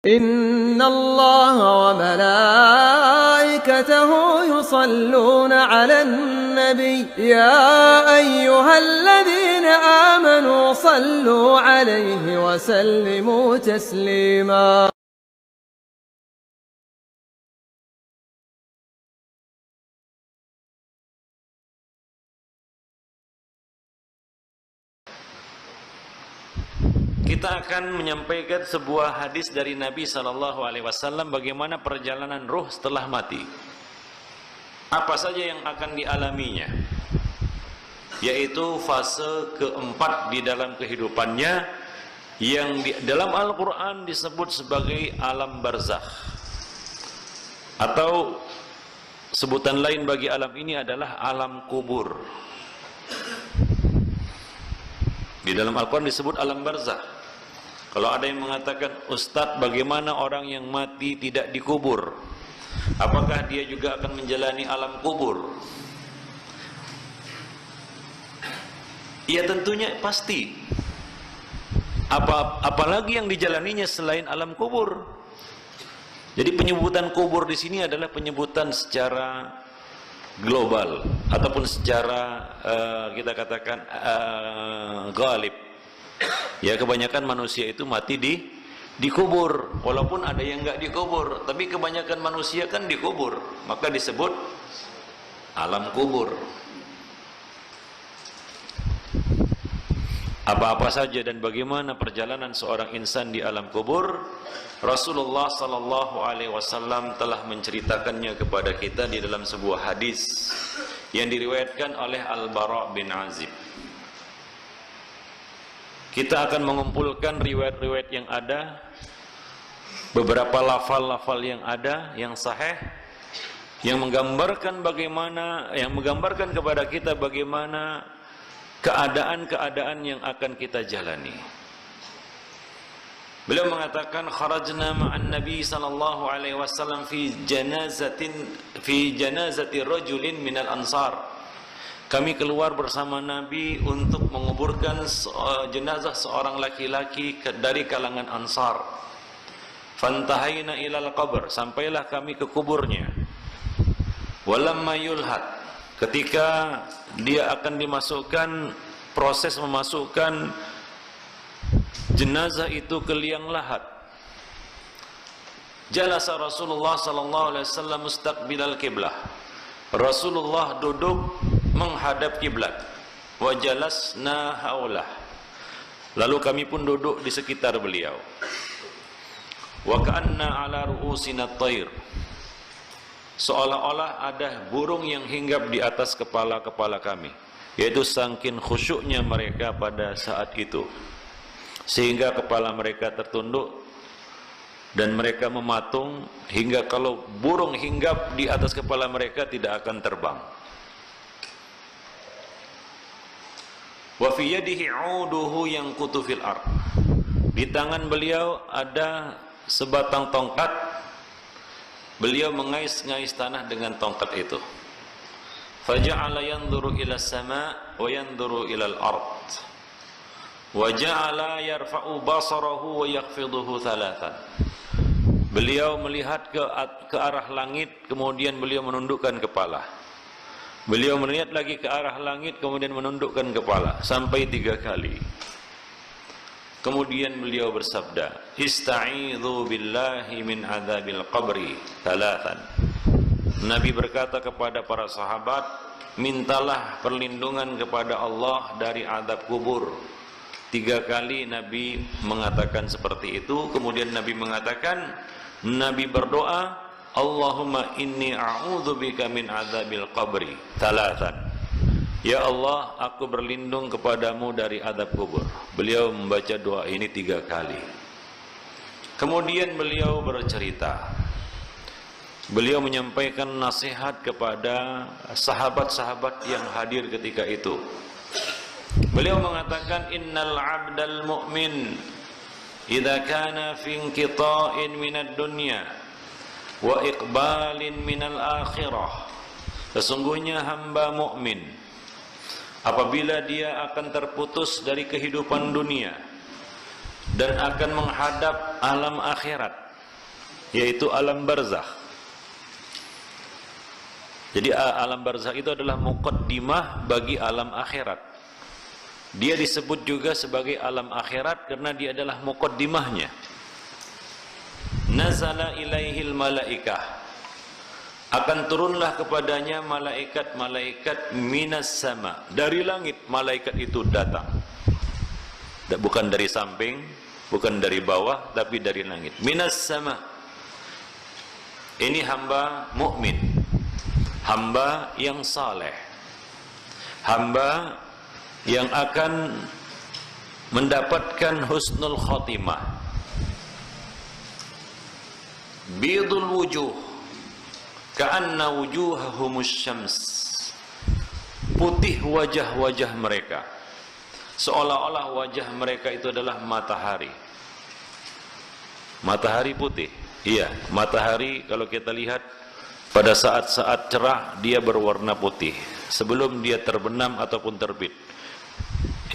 إن الله وملائكته يصلون على النبي يا أيها الذين آمنوا صلوا عليه وسلموا تسليما. Kita akan menyampaikan sebuah hadis dari Nabi SAW bagaimana perjalanan ruh setelah mati. Apa saja yang akan dialaminya, yaitu fase keempat di dalam kehidupannya yang di dalam Al-Quran disebut sebagai alam barzakh, atau sebutan lain bagi alam ini adalah alam kubur. Di dalam Al-Quran disebut alam barzakh. Kalau ada yang mengatakan, Ustadz, bagaimana orang yang mati tidak dikubur? Apakah dia juga akan menjalani alam kubur? Ya tentunya pasti. Apalagi yang dijalaninya selain alam kubur. Jadi penyebutan kubur di sini adalah penyebutan secara global ataupun secara kita katakan ghalib. Ya, kebanyakan manusia itu mati dikubur, walaupun ada yang enggak dikubur, tapi kebanyakan manusia kan dikubur, maka disebut alam kubur. Apa-apa saja dan bagaimana perjalanan seorang insan di alam kubur, Rasulullah sallallahu alaihi wasallam telah menceritakannya kepada kita di dalam sebuah hadis yang diriwayatkan oleh Al-Bara bin Azib. Kita akan mengumpulkan riwayat-riwayat yang ada, beberapa lafal-lafal yang ada, yang sahih, yang menggambarkan kepada kita bagaimana keadaan-keadaan yang akan kita jalani. Beliau mengatakan, kharajna ma'an Nabi sallallahu alaihi wasallam fi janazati rajulin minal ansar. Kami keluar bersama Nabi untuk menguburkan jenazah seorang laki-laki dari kalangan Ansar. Fantahayna ilal qabr, sampailah kami ke kuburnya. Walamma yulhad, ketika dia akan dimasukkan, proses memasukkan jenazah itu ke liang lahat. Jalasa Rasulullah sallallahu alaihi wasallam mustaqbilal qiblah. Rasulullah duduk menghadap kiblat. Wa jalasna haulah. Lalu kami pun duduk di sekitar beliau. Wa ka'anna ala ru'usina at-tayr. Seolah-olah ada burung yang hinggap di atas kepala-kepala kami, yaitu saking khusyuknya mereka pada saat itu, sehingga kepala mereka tertunduk dan mereka mematung hingga kalau burung hinggap di atas kepala mereka tidak akan terbang. Wa fi yadihi 'uduhu yanqutu fil ard. Di tangan beliau ada sebatang tongkat. Beliau mengais-ngais tanah dengan tongkat itu. Faja'ala yanzuru ila as-sama' wa yanzuru ila al-ard. Wa ja'ala yarfa'u basarahu wa yakhfiduhu thalathan. Beliau melihat ke arah langit, kemudian beliau menundukkan kepala. Beliau melihat lagi ke arah langit, kemudian menundukkan kepala sampai 3 kali. Kemudian beliau bersabda, Ista'idhu billahi min adzabil qabri thalathan. Nabi berkata kepada para sahabat, mintalah perlindungan kepada Allah dari azab kubur. 3 kali Nabi mengatakan seperti itu. Kemudian Nabi mengatakan, Nabi berdoa, Allahumma inni a'udzubika min adzabil qabri thalathan. Ya Allah, aku berlindung kepadamu dari azab kubur. Beliau membaca doa ini 3 kali. Kemudian beliau bercerita. Beliau menyampaikan nasihat kepada sahabat-sahabat yang hadir ketika itu. Beliau mengatakan, innal 'abdal mu'min idza kana fi inqita'in minad dunya wa iqbalin minal akhirah. Sesungguhnya hamba mukmin apabila dia akan terputus dari kehidupan dunia dan akan menghadap alam akhirat, yaitu alam barzakh. Jadi alam barzakh itu adalah muqaddimah bagi alam akhirat. Dia disebut juga sebagai alam akhirat karena dia adalah muqaddimahnya. Nazala ilaihil malaikah, akan turunlah kepadanya malaikat-malaikat minas sama, dari langit. Malaikat itu datang, bukan dari samping, bukan dari bawah, tapi dari langit. Minas sama. Ini hamba mukmin, hamba yang saleh, hamba yang akan mendapatkan husnul khotimah. Bidul wujuh ka'anna wujuhahumus syams, putih wajah-wajah mereka, seolah-olah wajah mereka itu adalah matahari. Matahari putih. Iya, matahari kalau kita lihat pada saat-saat cerah dia berwarna putih sebelum dia terbenam ataupun terbit.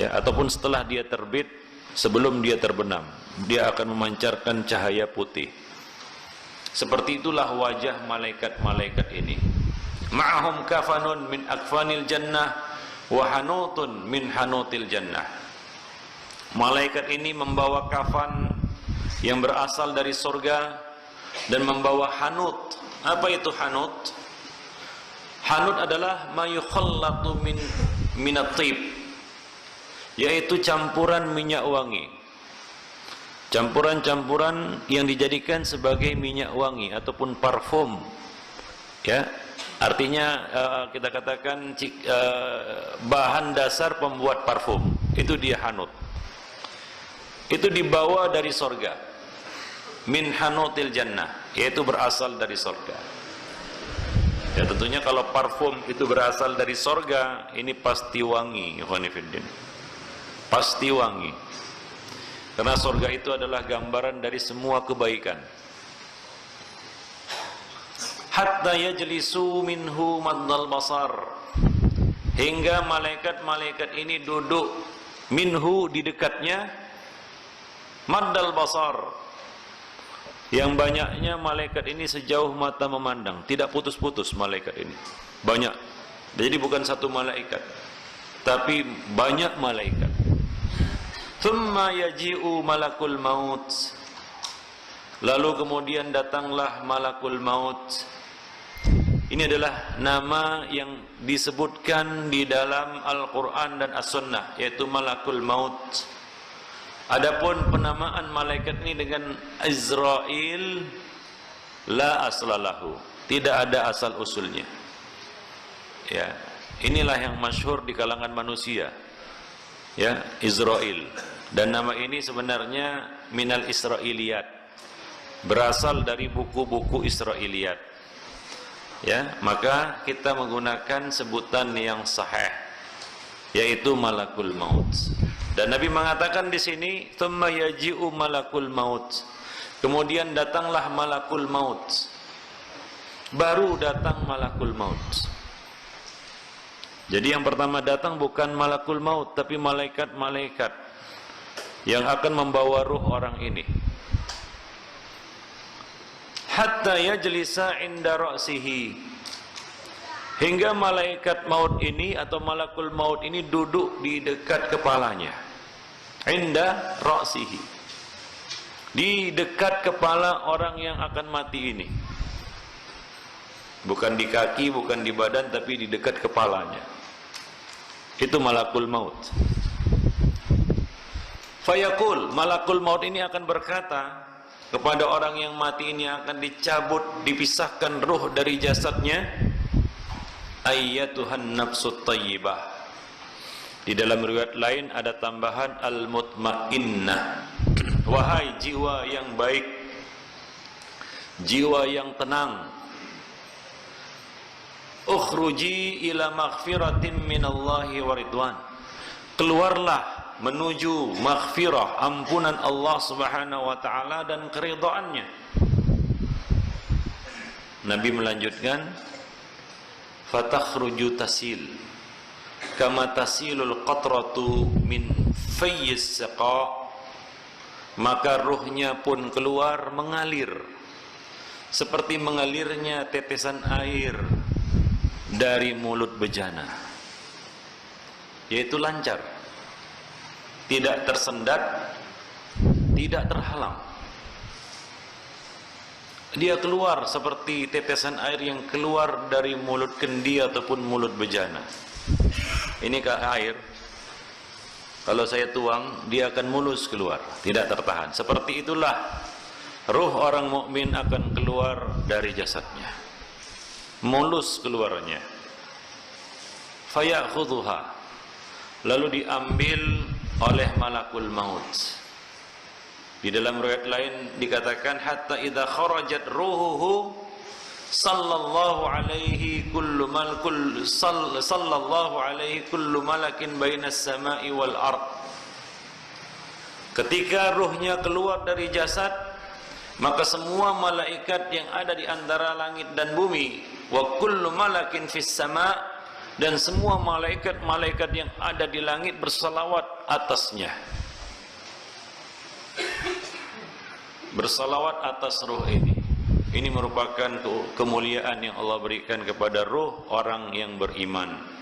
Ya, ataupun setelah dia terbit, sebelum dia terbenam, dia akan memancarkan cahaya putih. Seperti itulah wajah malaikat-malaikat ini. Ma'ahum kafanun min akfanil jannah wa hanutun min hanutil jannah. Malaikat ini membawa kafan yang berasal dari surga dan membawa hanut. Apa itu hanut? Hanut adalah ma yukhallatu minat tib, yaitu campuran minyak wangi. Campuran-campuran yang dijadikan sebagai minyak wangi ataupun parfum, ya, artinya kita katakan bahan dasar pembuat parfum, itu dia hanut. Itu dibawa dari sorga, min hanutil jannah, yaitu berasal dari sorga. Ya, tentunya kalau parfum itu berasal dari sorga, ini pasti wangi, ikhwanifiddin, pasti wangi. Karena surga itu adalah gambaran dari semua kebaikan. Hatta yajlisu minhu maddal basar, hingga malaikat-malaikat ini duduk minhu, di dekatnya, maddal basar, yang banyaknya malaikat ini sejauh mata memandang, tidak putus-putus malaikat ini, banyak. Jadi bukan satu malaikat, tapi banyak malaikat. Thumma yaji'u malakul maut, lalu kemudian datanglah malakul maut. Ini adalah nama yang disebutkan di dalam Al-Quran dan As-Sunnah, yaitu malakul maut. Adapun penamaan malaikat ini dengan Izrail, la aslalahu, tidak ada asal usulnya. Ya, inilah yang masyhur di kalangan manusia, ya, Izrail. Dan nama ini sebenarnya minal Israiliyat, berasal dari buku-buku Israiliyat. Ya, maka kita menggunakan sebutan yang sahih, yaitu malakul maut. Dan Nabi mengatakan di sini, "Tsumma yaji'u malakul maut." Kemudian datanglah malakul maut. Baru datang malakul maut. Jadi yang pertama datang bukan malakul maut, tapi malaikat-malaikat yang akan membawa ruh orang ini. Hatta yajlisa inda ra'sihi, hingga malaikat maut ini atau malakul maut ini duduk di dekat kepalanya. Inda ra'sihi, di dekat kepala orang yang akan mati ini. Bukan di kaki, bukan di badan, tapi di dekat kepalanya. Itu malakul maut. Fayaqul, malakul maut ini akan berkata kepada orang yang mati ini, akan dicabut, dipisahkan ruh dari jasadnya. Ayyatuhan nafsut tayyibah. Di dalam riwayat lain ada tambahan al-mutmainnah. Wahai jiwa yang baik, jiwa yang tenang, ukhruji ila maghfiratin minallahi wa ridwan, keluarlah menuju maghfirah, ampunan Allah Subhanahu wa taala dan keridhaannya. Nabi melanjutkan, fatakhruju tasil kama tasilul qatratu min fayyis saqa, maka ruhnya pun keluar mengalir seperti mengalirnya tetesan air dari mulut bejana, yaitu lancar, tidak tersendat, tidak terhalang. Dia keluar seperti tetesan air yang keluar dari mulut kendi ataupun mulut bejana. Ini air, kalau saya tuang, dia akan mulus keluar, tidak tertahan. Seperti itulah ruh orang mukmin akan keluar dari jasadnya, mulus keluarnya. Fayakhudhuha, lalu diambil oleh malakul maut. Di dalam riwayat lain dikatakan hatta idza kharajat ruhuhu sallallahu alaihi kullu malakin bainas sama'i wal ard. Ketika ruhnya keluar dari jasad, maka semua malaikat yang ada di antara langit dan bumi, wa kullu malakin fis sama', dan semua malaikat-malaikat yang ada di langit bersalawat atasnya, bersalawat atas ruh ini. Ini merupakan kemuliaan yang Allah berikan kepada ruh orang yang beriman.